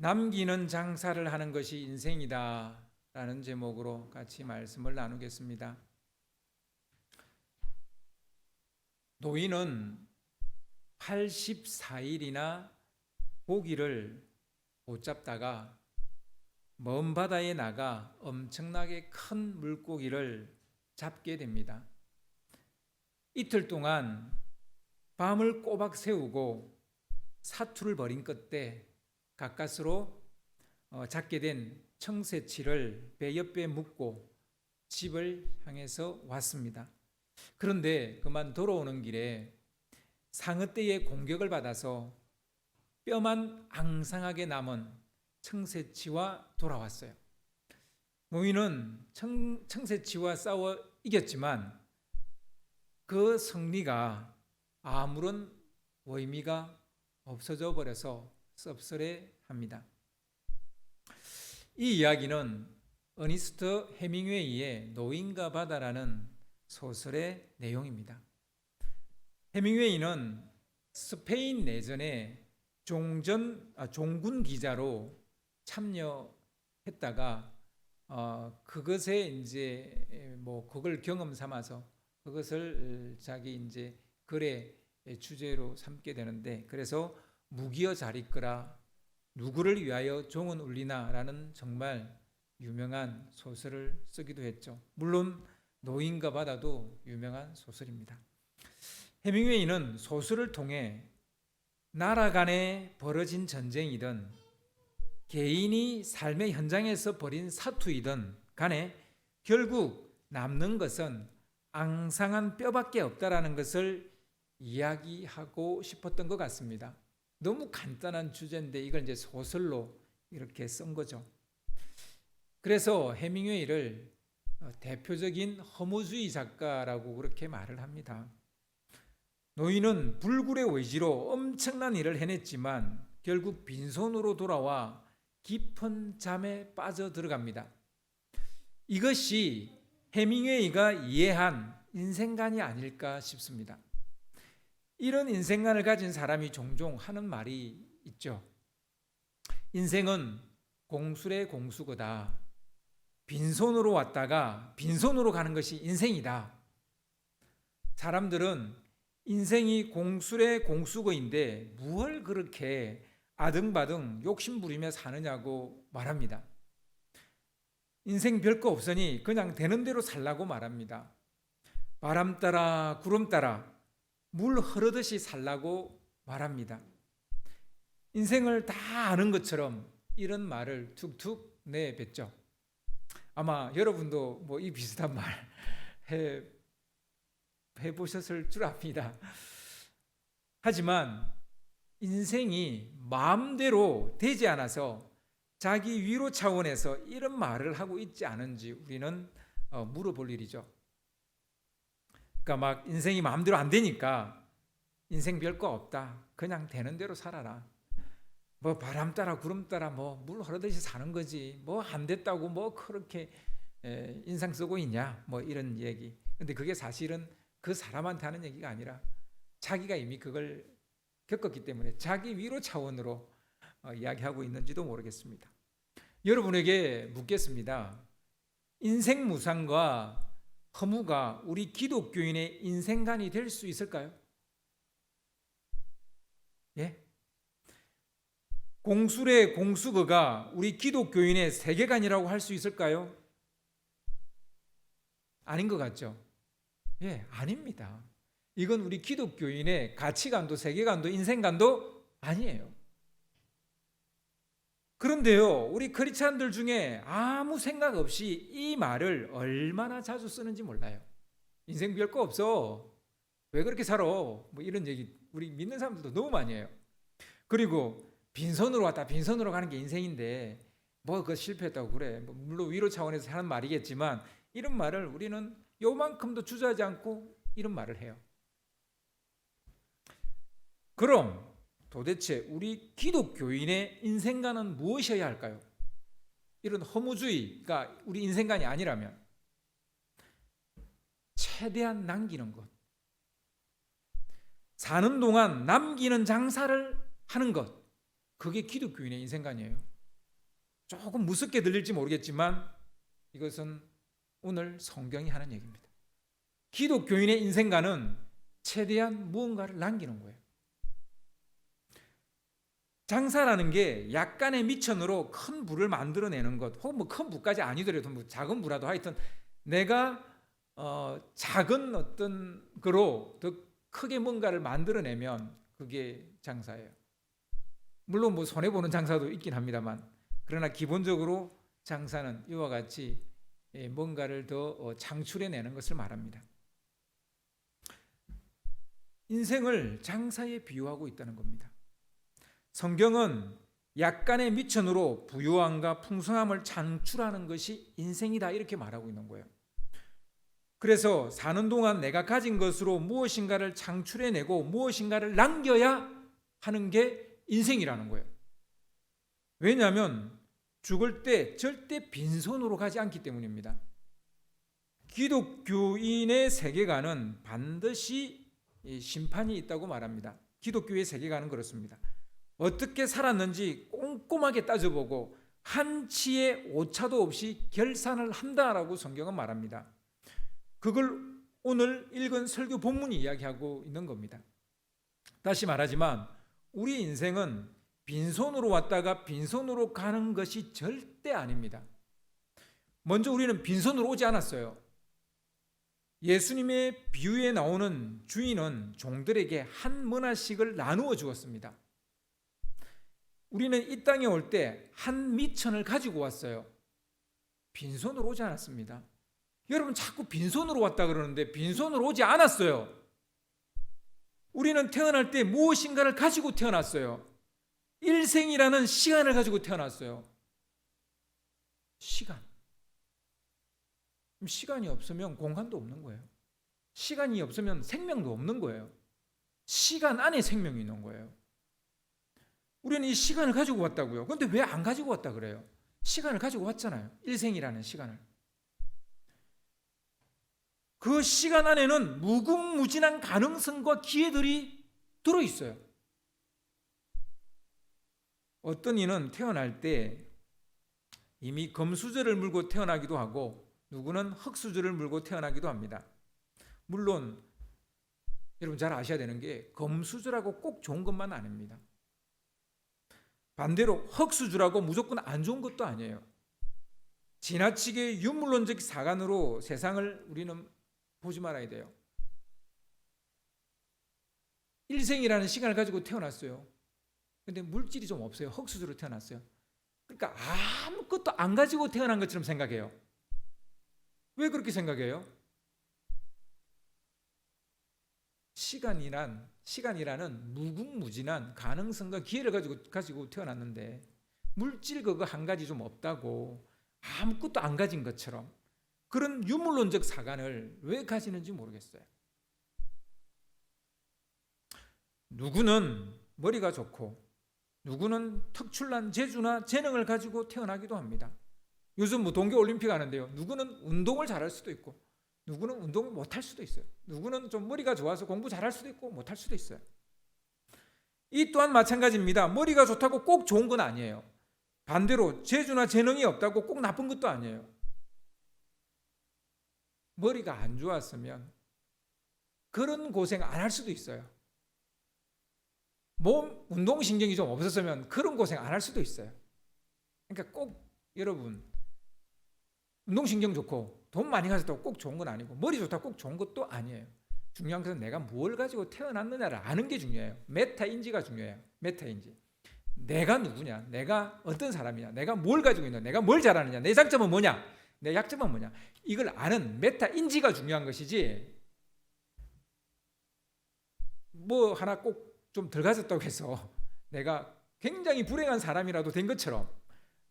남기는 장사를 하는 것이 인생이다 라는 제목으로 같이 말씀을 나누겠습니다. 노인은 84일이나 고기를 못 잡다가 먼 바다에 나가 엄청나게 큰 물고기를 잡게 됩니다. 이틀 동안 밤을 꼬박 새우고 사투를 벌인 끝에 가까스로 잡게 된 청새치를 배 옆에 묶고 집을 향해서 왔습니다. 그런데 그만 돌아오는 길에 상어떼의 공격을 받아서 뼈만 앙상하게 남은 청새치와 돌아왔어요. 노인은 청새치와 싸워 이겼지만 그 승리가 아무런 의미가 없어져 버려서 씁쓸해합니다. 이 이야기는 어니스트 해밍웨이의 노인과 바다라는 소설의 내용입니다. 해밍웨이는 스페인 내전에 종군 기자로 참여했다가 그것에 이제 그걸 경험 삼아서 그것을 자기 이제 글의 주제로 삼게 되는데, 그래서 무기여 잘 있거라, 누구를 위하여 종은 울리나라는 정말 유명한 소설을 쓰기도 했죠. 물론 노인과 바다도 유명한 소설입니다. 해밍웨이는 소설을 통해 나라 간에 벌어진 전쟁이든 개인이 삶의 현장에서 벌인 사투이든 간에 결국 남는 것은 앙상한 뼈밖에 없다라는 것을 이야기하고 싶었던 것 같습니다. 너무 간단한 주제인데 이걸 이제 소설로 이렇게 쓴 거죠. 그래서 해밍웨이를 대표적인 허무주의 작가라고 그렇게 말을 합니다. 노인은 불굴의 의지로 엄청난 일을 해냈지만 결국 빈손으로 돌아와 깊은 잠에 빠져 들어갑니다. 이것이 해밍웨이가 이해한 인생관이 아닐까 싶습니다. 이런 인생관을 가진 사람이 종종 하는 말이 있죠. 인생은 공술의 공수거다. 빈손으로 왔다가 빈손으로 가는 것이 인생이다. 사람들은 인생이 공술의 공수거인데 무얼 그렇게 아등바등 욕심부리며 사느냐고 말합니다. 인생 별거 없으니 그냥 되는 대로 살라고 말합니다. 바람 따라 구름 따라 물 흐르듯이 살라고 말합니다. 인생을 다 아는 것처럼 이런 말을 툭툭 내뱉죠. 아마 여러분도 이 비슷한 말 해보셨을 줄 압니다. 하지만 인생이 마음대로 되지 않아서 자기 위로 차원에서 이런 말을 하고 있지 않은지 우리는 물어볼 일이죠. 그러니까 막 인생이 마음대로 안 되니까 인생 별거 없다, 그냥 되는 대로 살아라, 바람 따라 구름 따라 물 흐르듯이 사는 거지, 안 됐다고 그렇게 인상 쓰고 있냐, 이런 얘기. 근데 그게 사실은 그 사람한테 하는 얘기가 아니라 자기가 이미 그걸 겪었기 때문에 자기 위로 차원으로 이야기하고 있는지도 모르겠습니다. 여러분에게 묻겠습니다. 인생 무상과 허무가 우리 기독교인의 인생관이 될 수 있을까요? 예? 공술의 공수거가 우리 기독교인의 세계관이라고 할 수 있을까요? 아닌 것 같죠? 예, 아닙니다. 이건 우리 기독교인의 가치관도 세계관도 인생관도 아니에요. 그런데요, 우리 크리스찬들 중에 아무 생각 없이 이 말을 얼마나 자주 쓰는지 몰라요. 인생 별거 없어, 왜 그렇게 살아, 이런 얘기 우리 믿는 사람들도 너무 많이 해요. 그리고 빈손으로 왔다 빈손으로 가는 게 인생인데 그거 실패했다고 그래. 물론 위로 차원에서 하는 말이겠지만 이런 말을 우리는 요만큼도 주저하지 않고 이런 말을 해요. 그럼 도대체 우리 기독교인의 인생관은 무엇이어야 할까요? 이런 허무주의가 우리 인생관이 아니라면 최대한 남기는 것, 사는 동안 남기는 장사를 하는 것, 그게 기독교인의 인생관이에요. 조금 무섭게 들릴지 모르겠지만 이것은 오늘 성경이 하는 얘기입니다. 기독교인의 인생관은 최대한 무언가를 남기는 거예요. 장사라는 게 약간의 미천으로 큰 부를 만들어내는 것, 혹은 뭐 큰 부까지 아니더라도 뭐 작은 부라도 하여튼 내가 작은 어떤 거로 더 크게 뭔가를 만들어내면 그게 장사예요. 물론 뭐 손해보는 장사도 있긴 합니다만, 그러나 기본적으로 장사는 이와 같이 뭔가를 더 창출해내는 것을 말합니다. 인생을 장사에 비유하고 있다는 겁니다. 성경은 약간의 미천으로 부유함과 풍성함을 창출하는 것이 인생이다 이렇게 말하고 있는 거예요. 그래서 사는 동안 내가 가진 것으로 무엇인가를 창출해내고 무엇인가를 남겨야 하는 게 인생이라는 거예요. 왜냐하면 죽을 때 절대 빈손으로 가지 않기 때문입니다. 기독교인의 세계관은 반드시 심판이 있다고 말합니다. 기독교의 세계관은 그렇습니다. 어떻게 살았는지 꼼꼼하게 따져보고 한치의 오차도 없이 결산을 한다라고 성경은 말합니다. 그걸 오늘 읽은 설교 본문이 이야기하고 있는 겁니다. 다시 말하지만 우리 인생은 빈손으로 왔다가 빈손으로 가는 것이 절대 아닙니다. 먼저 우리는 빈손으로 오지 않았어요. 예수님의 비유에 나오는 주인은 종들에게 한 머나씩을 나누어 주었습니다. 우리는 이 땅에 올 때 한 미천을 가지고 왔어요. 빈손으로 오지 않았습니다. 여러분 자꾸 빈손으로 왔다 그러는데 빈손으로 오지 않았어요. 우리는 태어날 때 무엇인가를 가지고 태어났어요. 일생이라는 시간을 가지고 태어났어요. 시간이 없으면 공간도 없는 거예요. 시간이 없으면 생명도 없는 거예요. 시간 안에 생명이 있는 거예요. 우리는 이 시간을 가지고 왔다고요. 그런데 왜 안 가지고 왔다 그래요? 시간을 가지고 왔잖아요. 일생이라는 시간을. 그 시간 안에는 무궁무진한 가능성과 기회들이 들어있어요. 어떤 이는 태어날 때 이미 금수저를 물고 태어나기도 하고 누구는 흙수저를 물고 태어나기도 합니다. 물론 여러분 잘 아셔야 되는 게 금수저라고 꼭 좋은 것만 아닙니다. 반대로 흙수저라고 무조건 안 좋은 것도 아니에요. 지나치게 유물론적 사관으로 세상을 우리는 보지 말아야 돼요. 일생이라는 시간을 가지고 태어났어요. 근데 물질이 좀 없어요. 흙수저로 태어났어요. 그러니까 아무것도 안 가지고 태어난 것처럼 생각해요. 왜 그렇게 생각해요? 시간이라는 무궁무진한 가능성과 기회를 가지고 태어났는데 물질 그거 한 가지 좀 없다고 아무것도 안 가진 것처럼 그런 유물론적 사관을 왜 가지는지 모르겠어요. 누구는 머리가 좋고 누구는 특출난 재주나 재능을 가지고 태어나기도 합니다. 요즘 뭐 동계올림픽 하는데요. 누구는 운동을 잘할 수도 있고 누구는 운동을 못할 수도 있어요. 누구는 좀 머리가 좋아서 공부 잘할 수도 있고 못할 수도 있어요. 이 또한 마찬가지입니다. 머리가 좋다고 꼭 좋은 건 아니에요. 반대로 재주나 재능이 없다고 꼭 나쁜 것도 아니에요. 머리가 안 좋았으면 그런 고생 안 할 수도 있어요. 몸 운동신경이 좀 없었으면 그런 고생 안 할 수도 있어요. 그러니까 꼭 여러분 운동신경 좋고 돈 많이 가졌다고 꼭 좋은 건 아니고 머리 좋다고 꼭 좋은 것도 아니에요. 중요한 것은 내가 뭘 가지고 태어났느냐를 아는 게 중요해요. 메타인지가 중요해요. 메타인지. 내가 누구냐? 내가 어떤 사람이냐? 내가 뭘 가지고 있느냐? 내가 뭘 잘하느냐? 내 장점은 뭐냐? 내 약점은 뭐냐? 이걸 아는 메타인지가 중요한 것이지 뭐 하나 꼭 좀 덜 가졌다고 해서 내가 굉장히 불행한 사람이라도 된 것처럼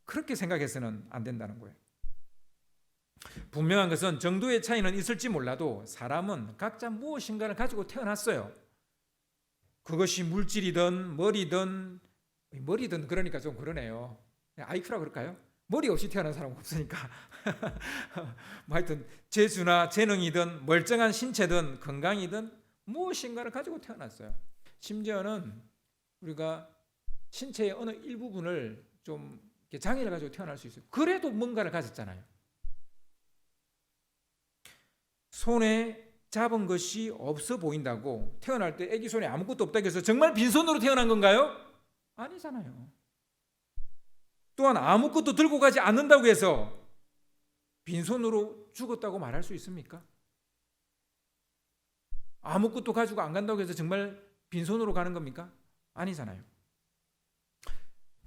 그렇게 생각해서는 안 된다는 거예요. 분명한 것은 정도의 차이는 있을지 몰라도 사람은 각자 무엇인가를 가지고 태어났어요. 그것이 물질이든 머리든 그러니까 좀 그러네요. IQ라 그럴까요? 머리 없이 태어난 사람은 없으니까 뭐 하여튼 재주나 재능이든 멀쩡한 신체든 건강이든 무엇인가를 가지고 태어났어요. 심지어는 우리가 신체의 어느 일부분을 좀 이렇게 장애를 가지고 태어날 수 있어요. 그래도 뭔가를 가졌잖아요. 손에 잡은 것이 없어 보인다고 태어날 때 아기 손에 아무것도 없다고 해서 정말 빈손으로 태어난 건가요? 아니잖아요. 또한 아무것도 들고 가지 않는다고 해서 빈손으로 죽었다고 말할 수 있습니까? 아무것도 가지고 안 간다고 해서 정말 빈손으로 가는 겁니까? 아니잖아요.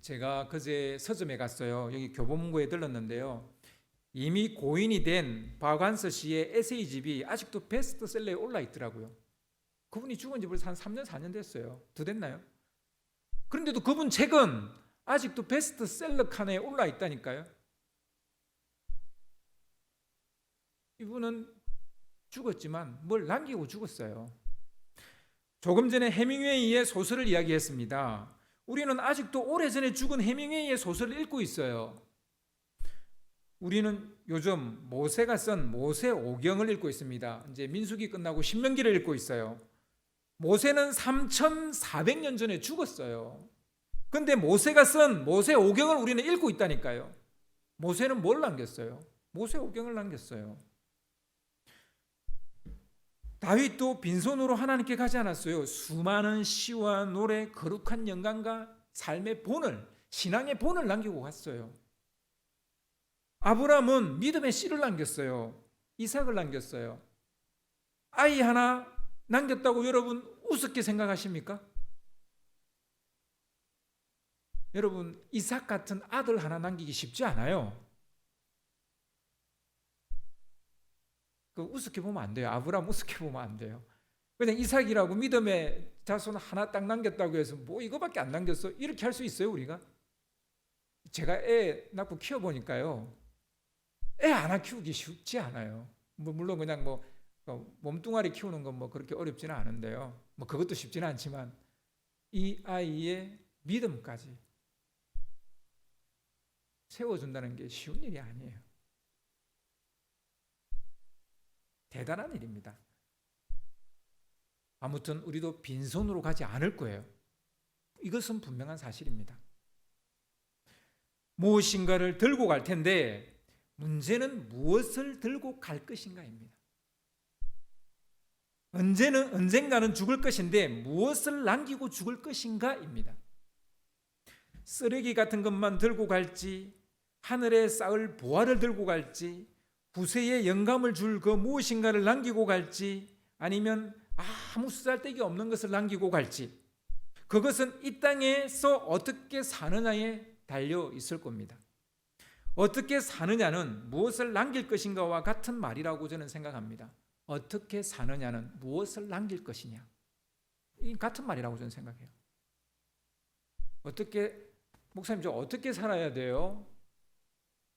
제가 그제 서점에 갔어요. 여기 교보문고에 들렀는데요. 이미 고인이 된 박완서 씨의 에세이집이 아직도 베스트셀러에 올라 있더라고요. 그분이 죽은 지 벌써 한 3년 4년 됐어요. 더 됐나요? 그런데도 그분 책은 아직도 베스트셀러 칸에 올라 있다니까요. 이분은 죽었지만 뭘 남기고 죽었어요. 조금 전에 해밍웨이의 소설을 이야기했습니다. 우리는 아직도 오래전에 죽은 해밍웨이의 소설을 읽고 있어요. 우리는 요즘 모세가 쓴 모세오경을 읽고 있습니다. 이제 민수기 끝나고 신명기를 읽고 있어요. 모세는 3,400년 전에 죽었어요. 근데 모세가 쓴 모세오경을 우리는 읽고 있다니까요. 모세는 뭘 남겼어요? 모세오경을 남겼어요. 다윗도 빈손으로 하나님께 가지 않았어요. 수많은 시와 노래, 거룩한 영광과 삶의 본을, 신앙의 본을 남기고 갔어요. 아브라함은 믿음의 씨를 남겼어요. 이삭을 남겼어요. 아이 하나 남겼다고 여러분 우습게 생각하십니까? 여러분 이삭 같은 아들 하나 남기기 쉽지 않아요. 그 우습게 보면 안 돼요. 아브라함 우습게 보면 안 돼요. 그냥 이삭이라고 믿음의 자손 하나 딱 남겼다고 해서 뭐 이거밖에 안 남겼어? 이렇게 할 수 있어요 우리가? 제가 애 낳고 키워보니까요. 애 하나 키우기 쉽지 않아요. 물론 그냥 뭐 몸뚱아리 키우는 건 뭐 그렇게 어렵지는 않은데요. 뭐 그것도 쉽지는 않지만 이 아이의 믿음까지 세워준다는 게 쉬운 일이 아니에요. 대단한 일입니다. 아무튼 우리도 빈손으로 가지 않을 거예요. 이것은 분명한 사실입니다. 무엇인가를 들고 갈 텐데 문제는 무엇을 들고 갈 것인가입니다. 언젠가는 죽을 것인데 무엇을 남기고 죽을 것인가입니다. 쓰레기 같은 것만 들고 갈지, 하늘에 쌓을 보화를 들고 갈지, 후세에 영감을 줄 그 무엇인가를 남기고 갈지, 아니면 아무 쓰잘데기 없는 것을 남기고 갈지, 그것은 이 땅에서 어떻게 사느냐에 달려 있을 겁니다. 어떻게 사느냐는 무엇을 남길 것인가와 같은 말이라고 저는 생각합니다. 어떻게 사느냐는 무엇을 남길 것이냐, 이 같은 말이라고 저는 생각해요. 목사님 저 어떻게 살아야 돼요?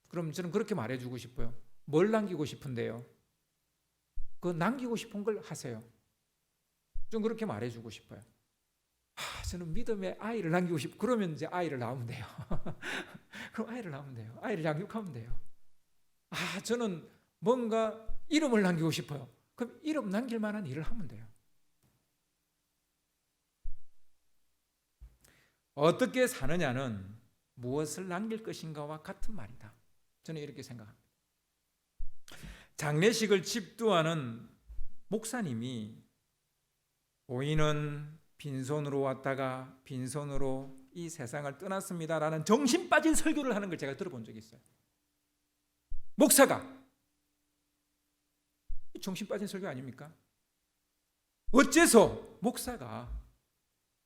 그럼 저는 그렇게 말해주고 싶어요. 뭘 남기고 싶은데요? 그 남기고 싶은 걸 하세요. 좀 그렇게 말해주고 싶어요. 저는 믿음의 아이를 남기고 싶고, 그러면 이제 아이를 낳으면 돼요. 그럼 아이를 낳으면 돼요. 아이를 양육하면 돼요. 저는 뭔가 이름을 남기고 싶어요. 그럼 이름 남길 만한 일을 하면 돼요. 어떻게 사느냐는 무엇을 남길 것인가와 같은 말이다. 저는 이렇게 생각합니다. 장례식을 집도하는 목사님이 고인은 빈손으로 왔다가 빈손으로 이 세상을 떠났습니다라는 정신 빠진 설교를 하는 걸 제가 들어본 적이 있어요. 목사가 정신 빠진 설교 아닙니까? 어째서 목사가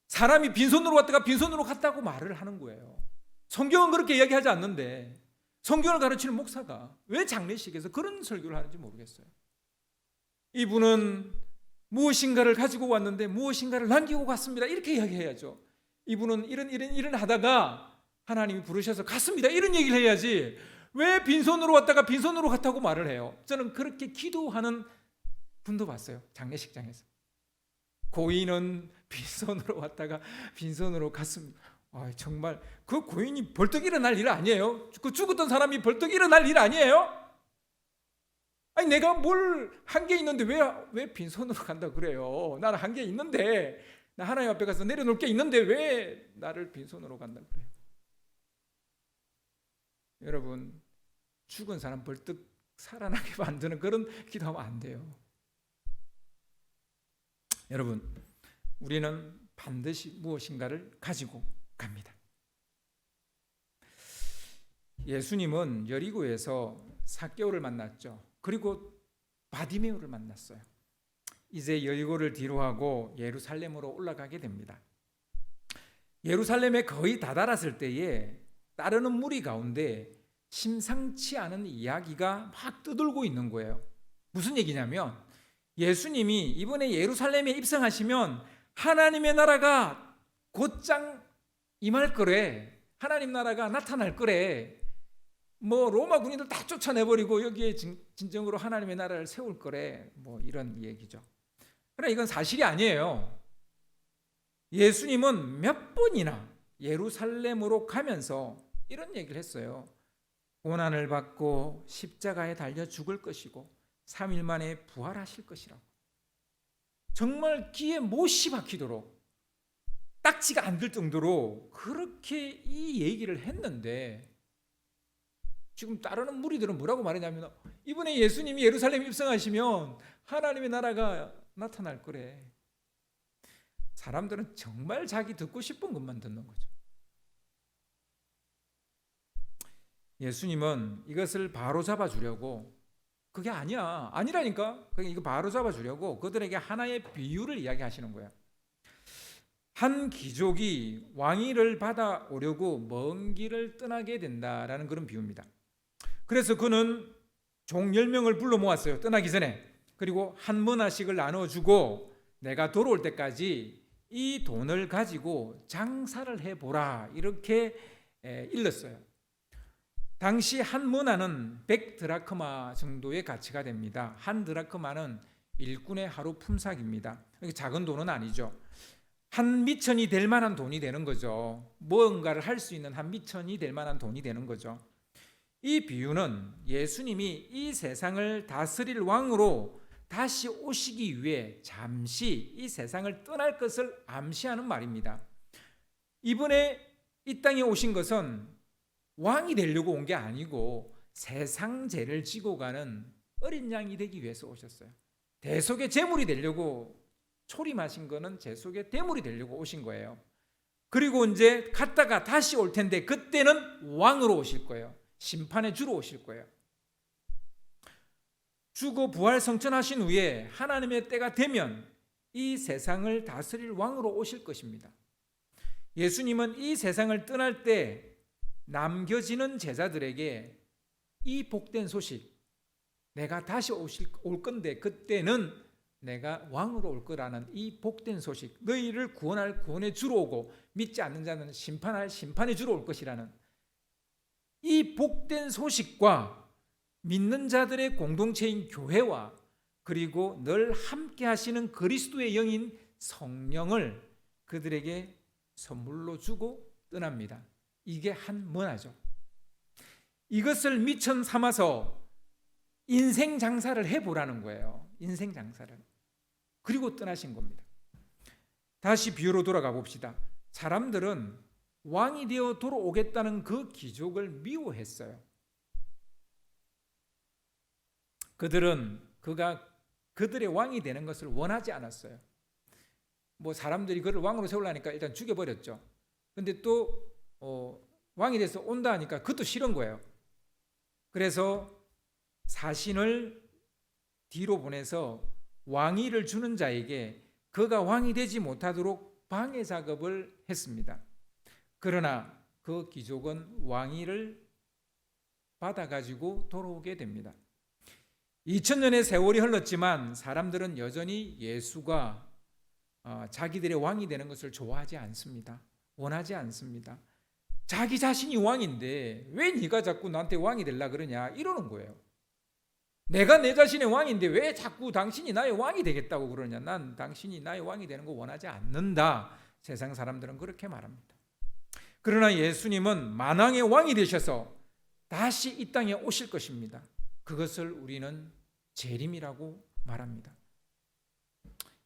사람이 빈손으로 왔다가 빈손으로 갔다고 말을 하는 거예요. 성경은 그렇게 이야기하지 않는데 성경을 가르치는 목사가 왜 장례식에서 그런 설교를 하는지 모르겠어요. 이분은 무엇인가를 가지고 왔는데 무엇인가를 남기고 갔습니다. 이렇게 이야기해야죠. 이분은 이런 일을 하다가 하나님이 부르셔서 갔습니다. 이런 얘기를 해야지 왜 빈손으로 왔다가 빈손으로 갔다고 말을 해요. 저는 그렇게 기도하는 분도 봤어요. 장례식장에서. 고인은 빈손으로 왔다가 빈손으로 갔습니다. 정말 그 고인이 벌떡 일어날 일 아니에요? 그 죽었던 사람이 벌떡 일어날 일 아니에요? 내가 뭘 한 게 있는데 왜 빈손으로 간다 그래요? 나는 한 게 있는데 나 하나님 앞에 가서 내려놓을 게 있는데 왜 나를 빈손으로 간다 그래요? 여러분, 죽은 사람 벌떡 살아나게 만드는 그런 기도하면 안 돼요. 여러분, 우리는 반드시 무엇인가를 가지고 갑니다. 예수님은 여리고에서 삭개오를 만났죠. 그리고 바디메오를 만났어요. 이제 여리고를 뒤로하고 예루살렘으로 올라가게 됩니다. 예루살렘에 거의 다다랐을 때에 따르는 무리 가운데 심상치 않은 이야기가 막 떠돌고 있는 거예요. 무슨 얘기냐면 예수님이 이번에 예루살렘에 입성하시면 하나님의 나라가 곧장 임할 거래. 하나님 나라가 나타날 거래. 뭐 로마 군인들 다 쫓아내버리고 여기에 진정으로 하나님의 나라를 세울 거래. 뭐 이런 얘기죠. 그러나 이건 사실이 아니에요. 예수님은 몇 번이나 예루살렘으로 가면서 이런 얘기를 했어요. 고난을 받고 십자가에 달려 죽을 것이고 3일 만에 부활하실 것이라고. 정말 귀에 못이 박히도록 딱지가 안 들 정도로 그렇게 이 얘기를 했는데 지금 따르는 무리들은 뭐라고 말하냐면 이번에 예수님이 예루살렘 입성하시면 하나님의 나라가 나타날 거래. 사람들은 정말 자기 듣고 싶은 것만 듣는 거죠. 예수님은 이것을 바로잡아 주려고 그게 아니라니까. 이거 바로잡아 주려고 그들에게 하나의 비유를 이야기하시는 거예요. 한 귀족이 왕위를 받아오려고 먼 길을 떠나게 된다라는 그런 비유입니다. 그래서 그는 종 10명을 불러 모았어요. 떠나기 전에. 그리고 한 문화씩을 나눠주고 내가 돌아올 때까지 이 돈을 가지고 장사를 해보라 이렇게 일렀어요. 당시 한 문화는 100드라크마 정도의 가치가 됩니다. 한 드라크마는 일꾼의 하루 품삯입니다. 작은 돈은 아니죠. 한 미천이 될 만한 돈이 되는 거죠. 무언가를 할 수 있는 한 미천이 될 만한 돈이 되는 거죠. 이 비유는 예수님이 이 세상을 다스릴 왕으로 다시 오시기 위해 잠시 이 세상을 떠날 것을 암시하는 말입니다. 이번에 이 땅에 오신 것은 왕이 되려고 온 게 아니고 세상 죄를 지고 가는 어린 양이 되기 위해서 오셨어요. 대속의 제물이 되려고 초림하신 거는 대속의 대물이 되려고 오신 거예요. 그리고 이제 갔다가 다시 올 텐데 그때는 왕으로 오실 거예요. 심판의 주로 오실 거예요. 죽어 부활 성천하신 후에 하나님의 때가 되면 이 세상을 다스릴 왕으로 오실 것입니다. 예수님은 이 세상을 떠날 때 남겨지는 제자들에게 이 복된 소식, 내가 다시 올 건데 그때는 내가 왕으로 올 거라는 이 복된 소식, 너희를 구원할 구원의 주로 오고 믿지 않는 자는 심판할 심판의 주로 올 것이라는 이 복된 소식과 믿는 자들의 공동체인 교회와 그리고 늘 함께 하시는 그리스도의 영인 성령을 그들에게 선물로 주고 떠납니다. 이게 한 문화죠. 이것을 미천 삼아서 인생 장사를 해보라는 거예요. 인생 장사를. 그리고 떠나신 겁니다. 다시 비유로 돌아가 봅시다. 사람들은 왕이 되어 돌아오겠다는 그 기적을 미워했어요. 그들은 그가 그들의 왕이 되는 것을 원하지 않았어요. 뭐 사람들이 그를 왕으로 세우려니까 일단 죽여버렸죠. 근데 또 왕이 돼서 온다 하니까 그것도 싫은 거예요. 그래서 사신을 뒤로 보내서 왕위를 주는 자에게 그가 왕이 되지 못하도록 방해 작업을 했습니다. 그러나 그 귀족은 왕위를 받아가지고 돌아오게 됩니다. 2000년의 세월이 흘렀지만 사람들은 여전히 예수가 자기들의 왕이 되는 것을 좋아하지 않습니다. 원하지 않습니다. 자기 자신이 왕인데 왜 네가 자꾸 나한테 왕이 되려고 그러냐 이러는 거예요. 내가 내 자신의 왕인데 왜 자꾸 당신이 나의 왕이 되겠다고 그러냐. 난 당신이 나의 왕이 되는 거 원하지 않는다. 세상 사람들은 그렇게 말합니다. 그러나 예수님은 만왕의 왕이 되셔서 다시 이 땅에 오실 것입니다. 그것을 우리는 재림이라고 말합니다.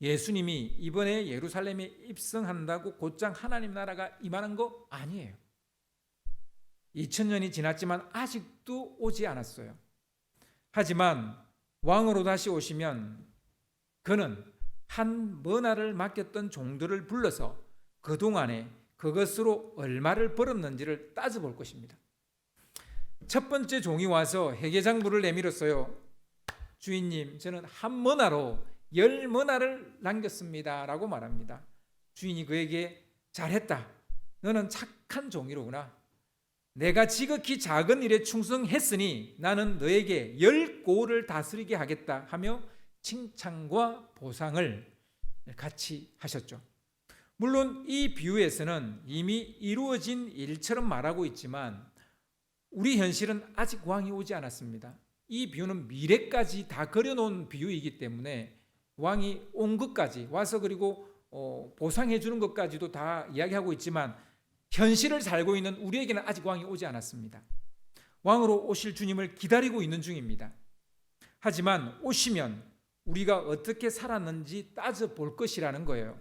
예수님이 이번에 예루살렘에 입성한다고 곧장 하나님 나라가 임하는 거 아니에요. 2000년이 지났지만 아직도 오지 않았어요. 하지만 왕으로 다시 오시면 그는 한 머나를 맡겼던 종들을 불러서 그동안에 그것으로 얼마를 벌었는지를 따져볼 것입니다. 첫 번째 종이 와서 회계장부를 내밀었어요. 주인님, 저는 한 머나로 10머나를 남겼습니다 라고 말합니다. 주인이 그에게 잘했다. 너는 착한 종이로구나. 내가 지극히 작은 일에 충성했으니 나는 너에게 10고를 다스리게 하겠다 하며 칭찬과 보상을 같이 하셨죠. 물론 이 비유에서는 이미 이루어진 일처럼 말하고 있지만 우리 현실은 아직 왕이 오지 않았습니다. 이 비유는 미래까지 다 그려놓은 비유이기 때문에 왕이 온 것까지 와서 그리고 보상해 주는 것까지도 다 이야기하고 있지만 현실을 살고 있는 우리에게는 아직 왕이 오지 않았습니다. 왕으로 오실 주님을 기다리고 있는 중입니다. 하지만 오시면 우리가 어떻게 살았는지 따져볼 것이라는 거예요.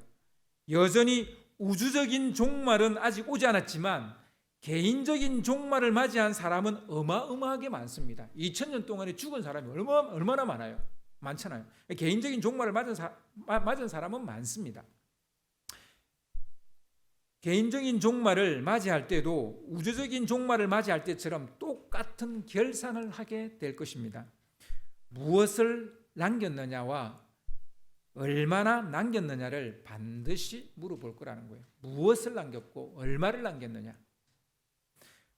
여전히 우주적인 종말은 아직 오지 않았지만 개인적인 종말을 맞이한 사람은 어마어마하게 많습니다. 2000년 동안에 죽은 사람이 얼마나 많아요? 많잖아요. 개인적인 종말을 맞은 사람은 많습니다. 개인적인 종말을 맞이할 때도 우주적인 종말을 맞이할 때처럼 똑같은 결산을 하게 될 것입니다. 무엇을 남겼느냐와 얼마나 남겼느냐를 반드시 물어볼 거라는 거예요. 무엇을 남겼고 얼마를 남겼느냐.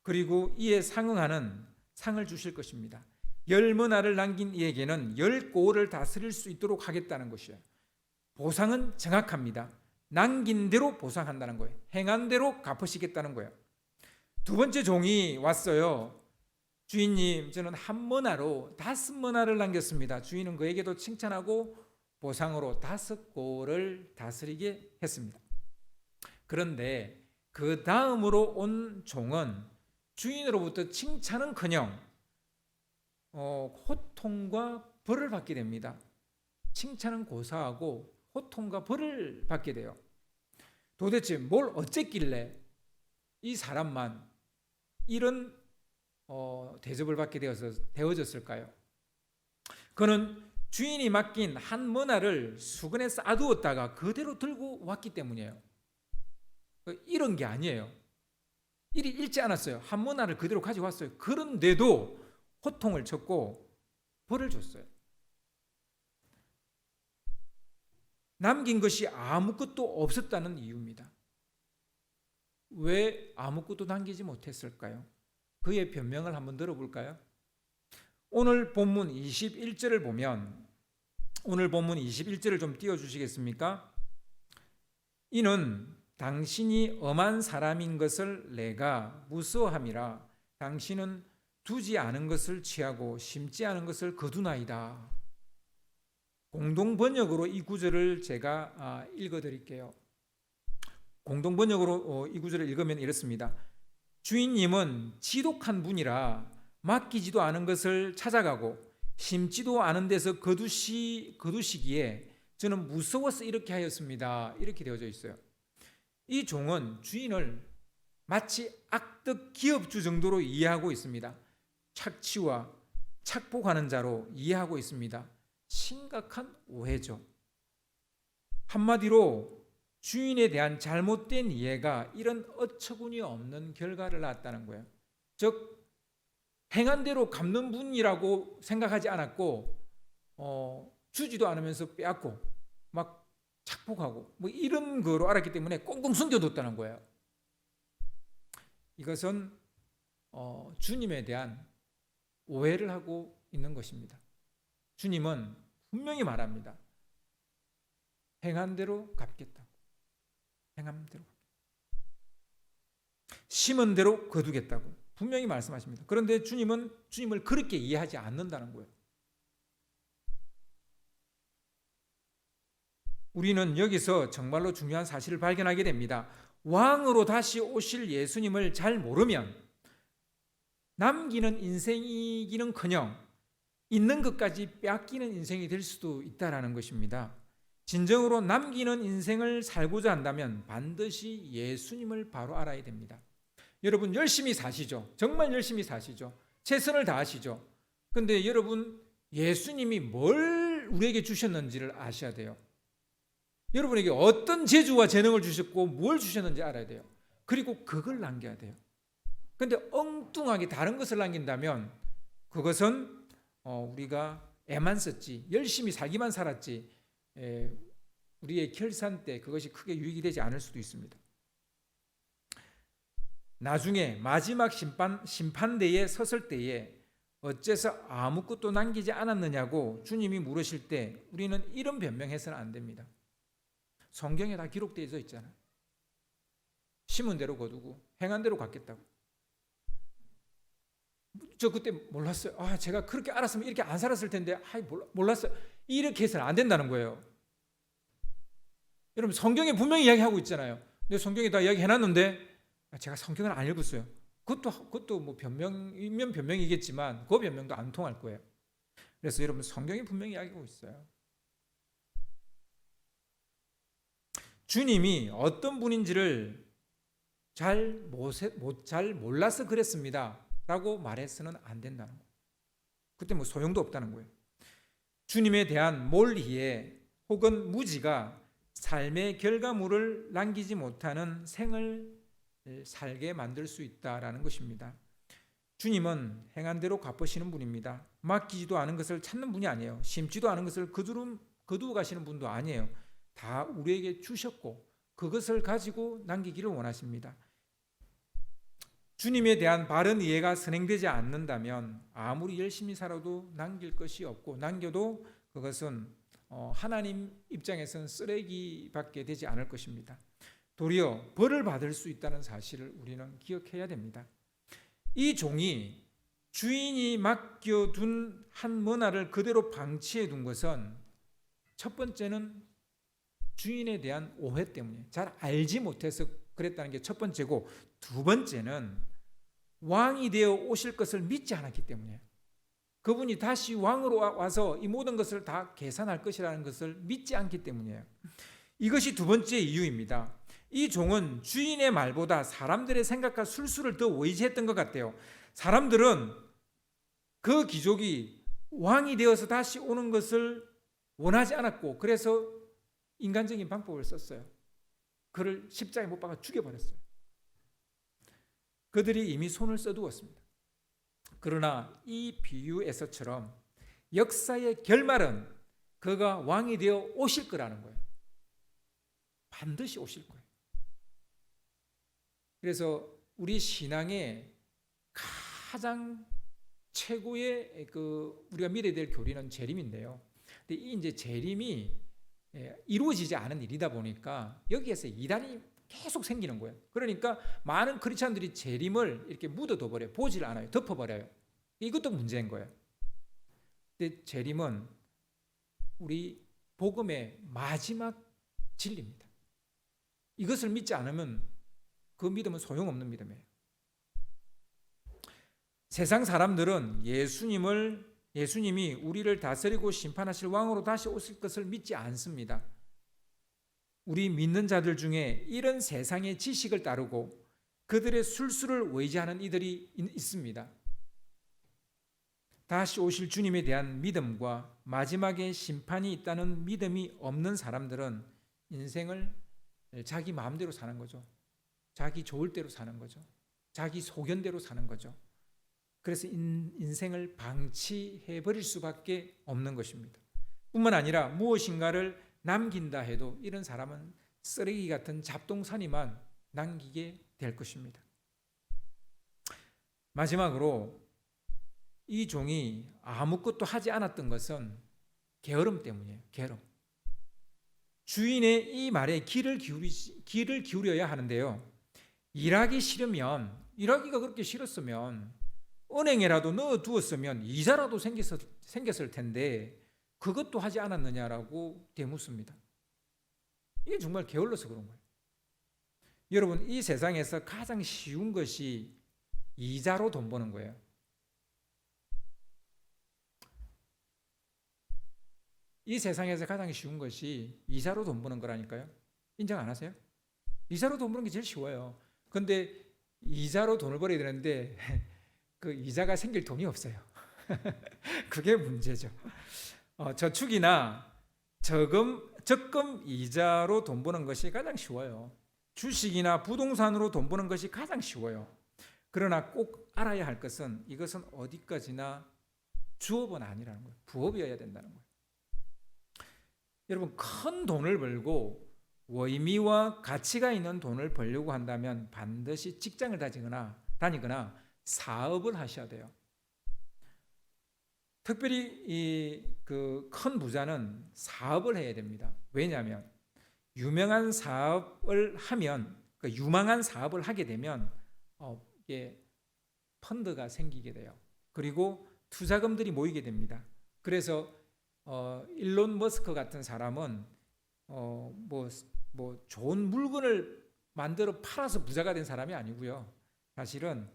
그리고 이에 상응하는 상을 주실 것입니다. 10머나를 남긴 이에게는 10고를 다스릴 수 있도록 하겠다는 것이에요. 보상은 정확합니다. 남긴 대로 보상한다는 거예요. 행한 대로 갚으시겠다는 거예요. 두 번째 종이 왔어요. 주인님, 저는 한 머나로 5머나를 남겼습니다. 주인은 그에게도 칭찬하고 보상으로 5고를 다스리게 했습니다. 그런데 그 다음으로 온 종은 주인으로부터 칭찬은커녕 호통과 벌을 받게 됩니다. 칭찬은 고사하고 호통과 벌을 받게 돼요. 도대체 뭘 어쨌길래 이 사람만 이런 대접을 받게 되어졌을까요? 그는 주인이 맡긴 한 머나를 수건에 쌓아두었다가 그대로 들고 왔기 때문이에요. 이런 게 아니에요. 일이 잃지 않았어요. 한 머나를 그대로 가져왔어요. 그런데도 호통을 쳤고 벌을 줬어요. 남긴 것이 아무것도 없었다는 이유입니다. 왜 아무것도 남기지 못했을까요? 그의 변명을 한번 들어볼까요? 오늘 본문 21절을 보면 오늘 본문 21절을 좀 띄워주시겠습니까? 이는 당신이 엄한 사람인 것을 내가 무서워함이라 당신은 두지 않은 것을 취하고 심지 않은 것을 거두나이다. 공동 번역으로 이 구절을 제가 읽어드릴게요. 공동 번역으로 이 구절을 읽으면 이렇습니다. 주인님은 지독한 분이라 맡기지도 않은 것을 찾아가고 심지도 않은 데서 거두시기에 저는 무서워서 이렇게 하였습니다. 이렇게 되어져 있어요. 이 종은 주인을 마치 악덕 기업주 정도로 이해하고 있습니다. 착취와 착복하는 자로 이해하고 있습니다. 심각한 오해죠. 한마디로 주인에 대한 잘못된 이해가 이런 어처구니 없는 결과를 낳았다는 거예요. 즉 행한 대로 갚는 분이라고 생각하지 않았고 주지도 않으면서 빼앗고 막 착복하고 뭐 이런 거로 알았기 때문에 꽁꽁 숨겨뒀다는 거예요. 이것은 주님에 대한 오해를 하고 있는 것입니다. 주님은 분명히 말합니다. 행한 대로 갚겠다고. 행한 대로 심은 대로 거두겠다고 분명히 말씀하십니다. 그런데 주님은 주님을 그렇게 이해하지 않는다는 거예요. 우리는 여기서 정말로 중요한 사실을 발견하게 됩니다. 왕으로 다시 오실 예수님을 잘 모르면 남기는 인생이기는커녕 있는 것까지 빼앗기는 인생이 될 수도 있다라는 것입니다. 진정으로 남기는 인생을 살고자 한다면 반드시 예수님을 바로 알아야 됩니다. 여러분 열심히 사시죠. 정말 열심히 사시죠. 최선을 다하시죠. 근데 여러분 예수님이 뭘 우리에게 주셨는지를 아셔야 돼요. 여러분에게 어떤 재주와 재능을 주셨고 뭘 주셨는지 알아야 돼요. 그리고 그걸 남겨야 돼요. 근데 엉뚱하게 다른 것을 남긴다면 그것은 우리가 애만 썼지 열심히 살기만 살았지 우리의 결산 때 그것이 크게 유익이 되지 않을 수도 있습니다. 나중에 마지막 심판대에 섰을 때에 어째서 아무것도 남기지 않았느냐고 주님이 물으실 때 우리는 이런 변명해서는 안 됩니다. 성경에 다 기록되어 있잖아요. 심은 대로 거두고 행한 대로 갚겠다고. 저 그때 몰랐어요. 제가 그렇게 알았으면 이렇게 안 살았을 텐데 몰랐어요. 이렇게 해서는 안 된다는 거예요. 여러분 성경에 분명히 이야기하고 있잖아요. 근데 성경에 다 이야기해놨는데 제가 성경을 안 읽었어요. 그것도 뭐 변명이면 변명이겠지만 그 변명도 안 통할 거예요. 그래서 여러분 성경이 분명히 이야기하고 있어요. 주님이 어떤 분인지를 잘 몰라서 그랬습니다 라고 말해서는 안 된다는 거예요. 그때 뭐 소용도 없다는 거예요. 주님에 대한 몰이해 혹은 무지가 삶의 결과물을 남기지 못하는 생을 살게 만들 수 있다라는 것입니다. 주님은 행한 대로 갚으시는 분입니다. 맡기지도 않은 것을 찾는 분이 아니에요. 심지도 않은 것을 거두어 가시는 분도 아니에요. 다 우리에게 주셨고 그것을 가지고 남기기를 원하십니다. 주님에 대한 바른 이해가 선행되지 않는다면 아무리 열심히 살아도 남길 것이 없고 남겨도 그것은 하나님 입장에서는 쓰레기밖에 되지 않을 것입니다. 도리어 벌을 받을 수 있다는 사실을 우리는 기억해야 됩니다. 이 종이 주인이 맡겨둔 한 머나를 그대로 방치해 둔 것은 첫 번째는 주인에 대한 오해 때문에 잘 알지 못해서 그랬다는 게 첫 번째고, 두 번째는 왕이 되어 오실 것을 믿지 않았기 때문이에요. 그분이 다시 왕으로 와서 이 모든 것을 다 계산할 것이라는 것을 믿지 않기 때문이에요. 이것이 두 번째 이유입니다. 이 종은 주인의 말보다 사람들의 생각과 술수를 더 의지했던 것 같아요. 사람들은 그 귀족이 왕이 되어서 다시 오는 것을 원하지 않았고, 그래서 인간적인 방법을 썼어요. 그를 십자가에 못 박아 죽여버렸어요. 그들이 이미 손을 써두었습니다. 그러나 이 비유에서처럼 역사의 결말은 그가 왕이 되어 오실 거라는 거예요. 반드시 오실 거예요. 그래서 우리 신앙의 가장 최고의 우리가 믿어야 될 교리는 재림인데요. 근데 이 이제 재림이 이루어지지 않은 일이다 보니까 여기에서 이단이 계속 생기는 거예요. 그러니까 많은 크리스찬들이 재림을 이렇게 묻어둬 버려요. 보질 않아요. 덮어버려요. 이것도 문제인 거예요. 근데 재림은 우리 복음의 마지막 진리입니다. 이것을 믿지 않으면 그 믿음은 소용없는 믿음이에요. 세상 사람들은 예수님이 우리를 다스리고 심판하실 왕으로 다시 오실 것을 믿지 않습니다. 우리 믿는 자들 중에 이런 세상의 지식을 따르고 그들의 술수를 의지하는 이들이 있습니다. 다시 오실 주님에 대한 믿음과 마지막에 심판이 있다는 믿음이 없는 사람들은 인생을 자기 마음대로 사는 거죠. 자기 좋을 대로 사는 거죠. 자기 소견대로 사는 거죠. 그래서 인생을 방치해버릴 수밖에 없는 것입니다. 뿐만 아니라 무엇인가를 남긴다 해도 이런 사람은 쓰레기 같은 잡동사니만 남기게 될 것입니다. 마지막으로 이 종이 아무것도 하지 않았던 것은 게으름 때문이에요. 게으름. 주인의 이 말에 귀를 기울여야 하는데요. 일하기가 그렇게 싫었으면 은행에라도 넣어두었으면 이자라도 생겼을 텐데 그것도 하지 않았느냐라고 되묻습니다. 이게 정말 게을러서 그런 거예요. 여러분, 이 세상에서 가장 쉬운 것이 이자로 돈 버는 거예요. 이 세상에서 가장 쉬운 것이 이자로 돈 버는 거라니까요. 인정 안 하세요? 이자로 돈 버는 게 제일 쉬워요. 근데 이자로 돈을 벌어야 되는데 그 이자가 생길 돈이 없어요. 그게 문제죠. 저축이나 적금 이자로 돈 버는 것이 가장 쉬워요. 주식이나 부동산으로 돈 버는 것이 가장 쉬워요. 그러나 꼭 알아야 할 것은 이것은 어디까지나 주업은 아니라는 거예요. 부업이어야 된다는 거예요. 여러분, 큰 돈을 벌고 의미와 가치가 있는 돈을 벌려고 한다면 반드시 직장을 다니거나 사업을 하셔야 돼요. 특별히 그 큰 부자는 사업을 해야 됩니다. 왜냐하면 유명한 사업을 하면, 유망한 사업을 하게 되면 이게 펀드가 생기게 돼요. 그리고 투자금들이 모이게 됩니다. 그래서 일론 머스크 같은 사람은 뭐 좋은 물건을 만들어 팔아서 부자가 된 사람이 아니고요. 사실은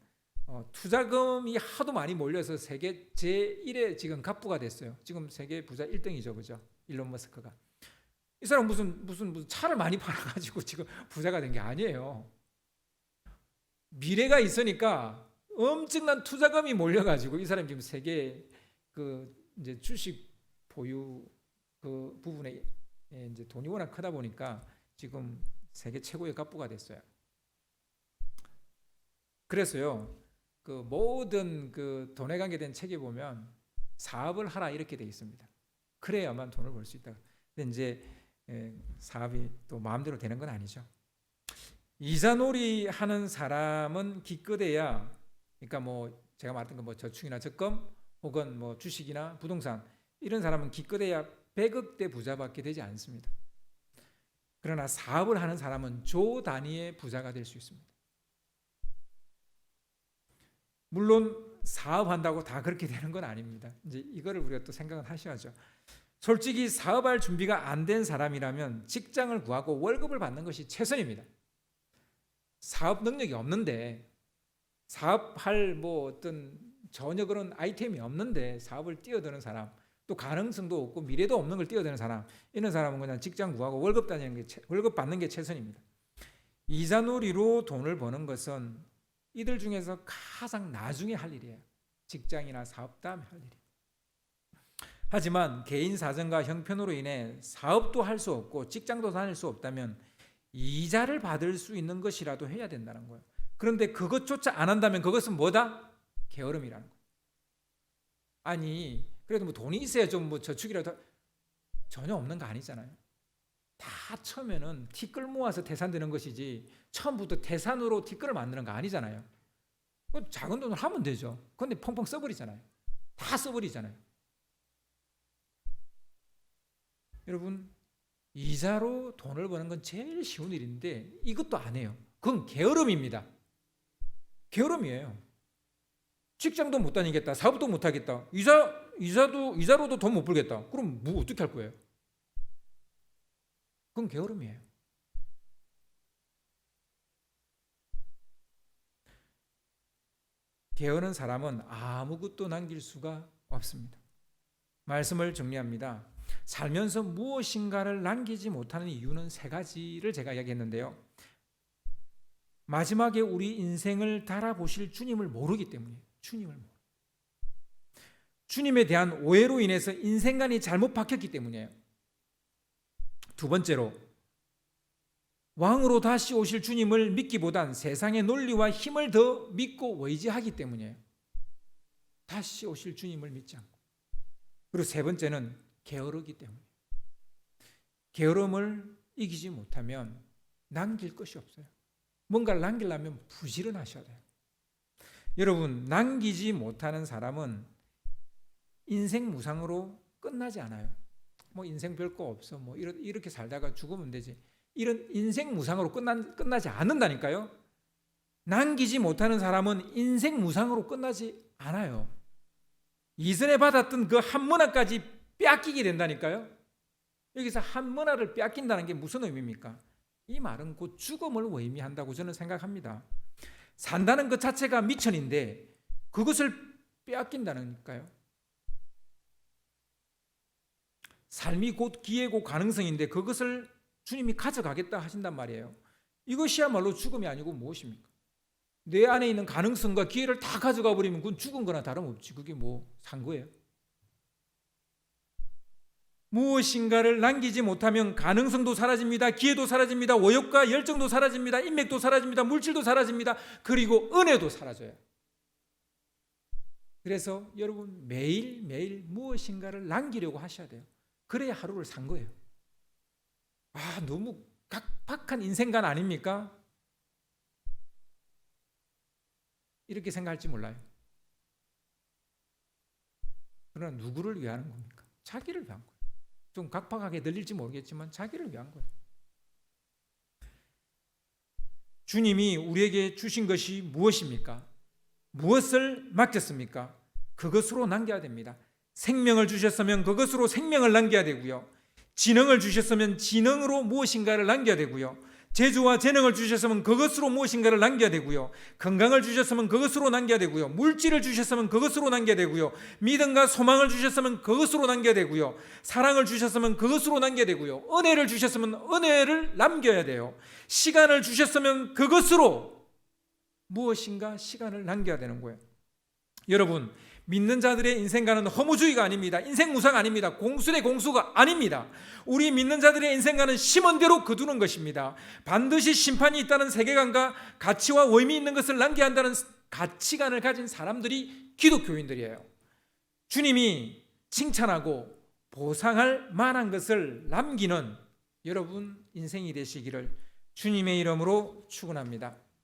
투자금이 하도 많이 몰려서 세계 제1의 지금 갑부가 됐어요. 지금 세계 부자 1등이죠, 그죠? 일론 머스크가. 이 사람 무슨 차를 많이 팔아가지고 지금 부자가 된 게 아니에요. 미래가 있으니까 엄청난 투자금이 몰려가지고 이 사람이 지금 세계 그 이제 주식 보유 그 부분에 이제 돈이 워낙 크다 보니까 지금 세계 최고의 갑부가 됐어요. 그래서요, 그 모든 그 돈에 관계된 책에 보면 사업을 하라 이렇게 돼 있습니다. 그래야만 돈을 벌 수 있다. 근데 이제 사업이 또 마음대로 되는 건 아니죠. 이자놀이 하는 사람은 기껏해야, 그러니까 뭐 제가 말했던 거 뭐 저축이나 적금 혹은 뭐 주식이나 부동산 이런 사람은 기껏해야 100억대 부자밖에 되지 않습니다. 그러나 사업을 하는 사람은 조 단위의 부자가 될 수 있습니다. 물론 사업한다고 다 그렇게 되는 건 아닙니다. 이제 이거를 우리가 또 생각을 하셔야죠. 솔직히 사업할 준비가 안 된 사람이라면 직장을 구하고 월급을 받는 것이 최선입니다. 사업 능력이 없는데, 사업할 뭐 어떤 전혀 그런 아이템이 없는데 사업을 뛰어드는 사람, 또 가능성도 없고 미래도 없는 걸 뛰어드는 사람, 이런 사람은 그냥 직장 구하고 월급 받는 게 최선입니다. 이자놀이로 돈을 버는 것은 이들 중에서 가장 나중에 할 일이에요. 직장이나 사업 다음에 할 일이에요. 하지만 개인 사정과 형편으로 인해 사업도 할 수 없고 직장도 다닐 수 없다면 이자를 받을 수 있는 것이라도 해야 된다는 거예요. 그런데 그것조차 안 한다면 그것은 뭐다? 게으름이라는 거예요. 아니, 그래도 뭐 돈이 있어야 좀 뭐 저축이라도, 전혀 없는 거 아니잖아요. 다 처음에는 티끌 모아서 태산되는 것이지 처음부터 태산으로 티끌을 만드는 거 아니잖아요. 작은 돈을 하면 되죠. 그런데 펑펑 써버리잖아요. 다 써버리잖아요. 여러분, 이자로 돈을 버는 건 제일 쉬운 일인데 이것도 안 해요. 그건 게으름입니다. 게으름이에요. 직장도 못 다니겠다, 사업도 못 하겠다, 이자로도 돈 못 벌겠다. 그럼 뭐 어떻게 할 거예요? 그건 게으름이에요. 게으른 사람은 아무것도 남길 수가 없습니다. 말씀을 정리합니다. 살면서 무엇인가를 남기지 못하는 이유는 3가지를 제가 이야기했는데요. 마지막에 우리 인생을 달아보실 주님을 모르기 때문이에요. 주님에 대한 오해로 인해서 인생관이 잘못 박혔기 때문이에요. 2번째로, 왕으로 다시 오실 주님을 믿기보단 세상의 논리와 힘을 더 믿고 의지하기 때문이에요. 다시 오실 주님을 믿지 않고. 그리고 3번째는 게으르기 때문이에요. 게으름을 이기지 못하면 남길 것이 없어요. 뭔가를 남기려면 부지런하셔야 돼요. 여러분, 남기지 못하는 사람은 인생 무상으로 끝나지 않아요. 뭐 인생 별거 없어, 뭐 이렇게 살다가 죽으면 되지, 이런 인생 무상으로 끝나지 않는다니까요. 남기지 못하는 사람은 인생 무상으로 끝나지 않아요. 이전에 받았던 그 한 문화까지 빼앗기게 된다니까요. 여기서 한 문화를 빼앗긴다는 게 무슨 의미입니까? 이 말은 곧 죽음을 의미한다고 저는 생각합니다. 산다는 것 자체가 미천인데 그것을 빼앗긴다니까요. 삶이 곧 기회고 가능성인데 그것을 주님이 가져가겠다 하신단 말이에요. 이것이야말로 죽음이 아니고 무엇입니까? 내 안에 있는 가능성과 기회를 다 가져가 버리면 그건 죽은 거나 다름없지. 그게 뭐 산 거예요? 무엇인가를 남기지 못하면 가능성도 사라집니다. 기회도 사라집니다. 원욕과 열정도 사라집니다. 인맥도 사라집니다. 물질도 사라집니다. 그리고 은혜도 사라져요. 그래서 여러분 매일매일 무엇인가를 남기려고 하셔야 돼요. 그래야 하루를 산 거예요. 너무 각박한 인생관 아닙니까? 이렇게 생각할지 몰라요. 그러나 누구를 위하는 겁니까? 자기를 위한 거예요. 좀 각박하게 들릴지 모르겠지만 자기를 위한 거예요. 주님이 우리에게 주신 것이 무엇입니까? 무엇을 맡겼습니까? 그것으로 남겨야 됩니다. 생명을 주셨으면 그것으로 생명을 남겨야 되고요. 지능을 주셨으면 지능으로 무엇인가를 남겨야 되고요. 재주와 재능을 주셨으면 그것으로 무엇인가를 남겨야 되고요. 건강을 주셨으면 그것으로 남겨야 되고요. 물질을 주셨으면 그것으로 남겨야 되고요. 믿음과 소망을 주셨으면 그것으로 남겨야 되고요. 사랑을 주셨으면 그것으로 남겨야 되고요. 은혜를 주셨으면 은혜를 남겨야 돼요. 시간을 주셨으면 그것으로 무엇인가 시간을 남겨야 되는 거예요. 여러분, 믿는 자들의 인생관은 허무주의가 아닙니다. 인생 무상 아닙니다. 공수대 공수가 아닙니다. 우리 믿는 자들의 인생관은 심은 대로 거두는 것입니다. 반드시 심판이 있다는 세계관과 가치와 의미 있는 것을 남겨야 한다는 가치관을 가진 사람들이 기독교인들이에요. 주님이 칭찬하고 보상할 만한 것을 남기는 여러분 인생이 되시기를 주님의 이름으로 축원합니다.